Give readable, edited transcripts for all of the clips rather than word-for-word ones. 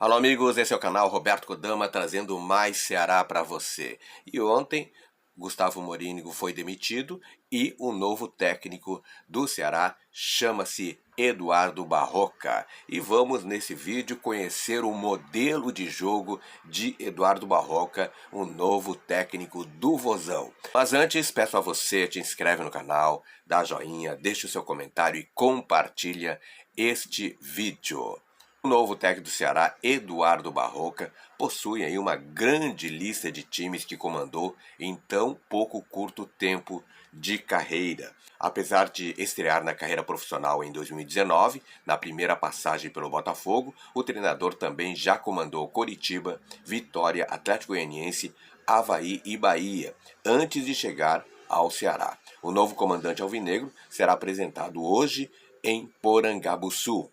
Alô amigos, esse é o canal Roberto Kodama trazendo mais Ceará para você. E ontem, Gustavo Morínigo foi demitido e o novo técnico do Ceará chama-se Eduardo Barroca. E vamos nesse vídeo conhecer o modelo de jogo de Eduardo Barroca, o novo técnico do Vozão. Mas antes, peço a você, te inscreve no canal, dá joinha, deixa o seu comentário e compartilha este vídeo. O novo técnico do Ceará, Eduardo Barroca, possui aí uma grande lista de times que comandou em tão pouco curto tempo de carreira. Apesar de estrear na carreira profissional em 2019, na primeira passagem pelo Botafogo, o treinador também já comandou Coritiba, Vitória, Atlético Goianiense, Avaí e Bahia, antes de chegar ao Ceará. O novo comandante alvinegro será apresentado hoje em Porangabuçu.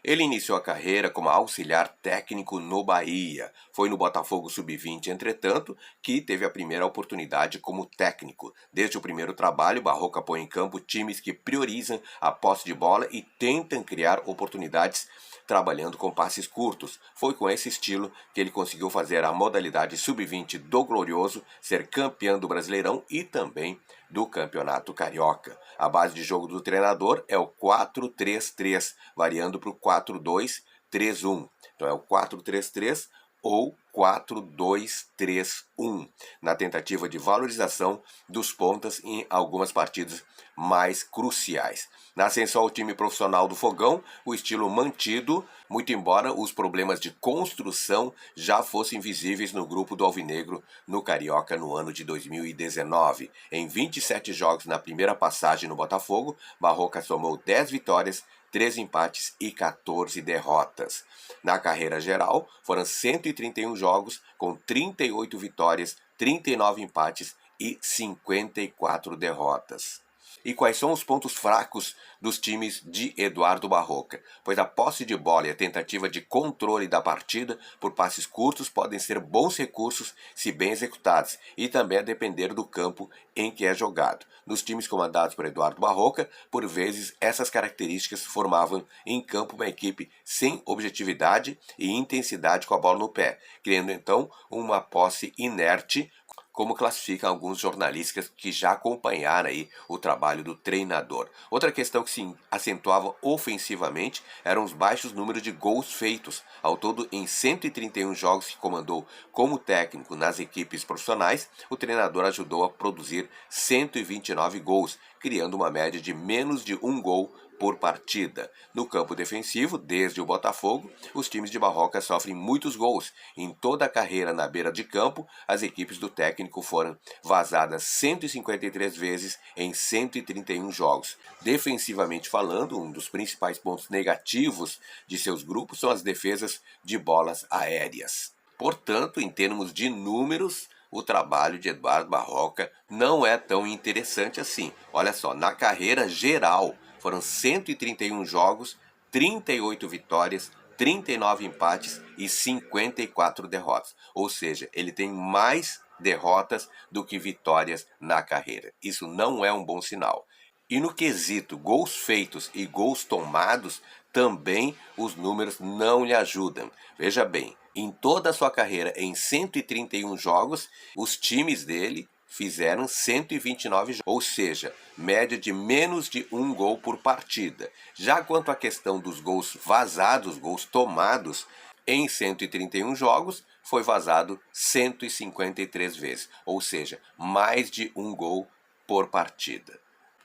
Ele iniciou a carreira como auxiliar técnico no Bahia. Foi no Botafogo Sub-20, entretanto, que teve a primeira oportunidade como técnico. Desde o primeiro trabalho, Barroca põe em campo times que priorizam a posse de bola e tentam criar oportunidades trabalhando com passes curtos. Foi com esse estilo que ele conseguiu fazer a modalidade Sub-20 do Glorioso ser campeão do Brasileirão e também do Campeonato Carioca. A base de jogo do treinador é o 4-3-3, variando para o 4-2-3-1. Então é o 4-3-3 ou 4-2-3-1, na tentativa de valorização dos pontas em algumas partidas mais cruciais. Na ascensão ao time profissional do Fogão, o estilo mantido, muito embora os problemas de construção já fossem visíveis no grupo do Alvinegro no Carioca no ano de 2019. Em 27 jogos na primeira passagem no Botafogo, Barroca somou 10 vitórias, 3 empates e 14 derrotas. Na carreira geral, foram 131 jogos com 38 vitórias, 39 empates e 54 derrotas. E quais são os pontos fracos dos times de Eduardo Barroca? Pois a posse de bola e a tentativa de controle da partida por passes curtos podem ser bons recursos se bem executados e também a depender do campo em que é jogado. Nos times comandados por Eduardo Barroca, por vezes essas características formavam em campo uma equipe sem objetividade e intensidade com a bola no pé, criando então uma posse inerte, como classificam alguns jornalistas que já acompanharam aí o trabalho do treinador. Outra questão que se acentuava ofensivamente eram os baixos números de gols feitos. Ao todo, em 131 jogos que comandou como técnico nas equipes profissionais, o treinador ajudou a produzir 129 gols, criando uma média de menos de um gol por partida. No campo defensivo, desde o Botafogo, os times de Barroca sofrem muitos gols. Em toda a carreira na beira de campo, as equipes do técnico foram vazadas 153 vezes em 131 jogos. Defensivamente falando, um dos principais pontos negativos de seus grupos são as defesas de bolas aéreas. Portanto, em termos de números, o trabalho de Eduardo Barroca não é tão interessante assim. Olha só, na carreira geral, foram 131 jogos, 38 vitórias, 39 empates e 54 derrotas. Ou seja, ele tem mais derrotas do que vitórias na carreira. Isso não é um bom sinal. E no quesito gols feitos e gols tomados, também os números não lhe ajudam. Veja bem, em toda a sua carreira, em 131 jogos, os times dele fizeram 129 jogos, ou seja, média de menos de um gol por partida. Já quanto à questão dos gols vazados, gols tomados, em 131 jogos, foi vazado 153 vezes, ou seja, mais de um gol por partida.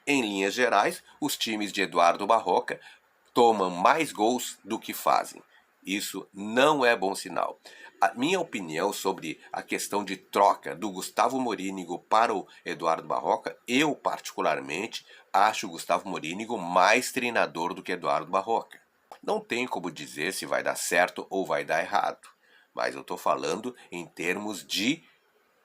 Em linhas gerais, os times de Eduardo Barroca tomam mais gols do que fazem. Isso não é bom sinal. A minha opinião sobre a questão de troca do Gustavo Morínigo para o Eduardo Barroca, eu particularmente acho o Gustavo Morínigo mais treinador do que Eduardo Barroca. Não tem como dizer se vai dar certo ou vai dar errado, mas eu estou falando em termos de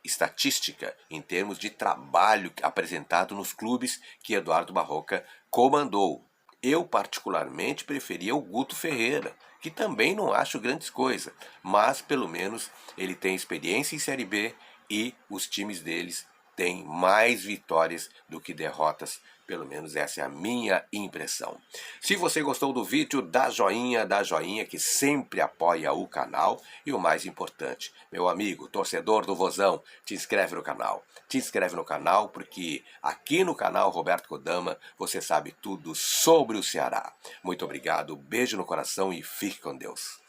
estatística, em termos de trabalho apresentado nos clubes que Eduardo Barroca comandou. Eu particularmente preferia o Guto Ferreira, que também não acho grandes coisas, mas pelo menos ele tem experiência em Série B e os times deles têm mais vitórias do que derrotas Pelo menos essa é a minha impressão. Se você gostou do vídeo, dá joinha que sempre apoia o canal. E o mais importante, meu amigo, torcedor do Vozão, te inscreve no canal. Te inscreve no canal porque aqui no canal Roberto Kodama você sabe tudo sobre o Ceará. Muito obrigado, beijo no coração e fique com Deus.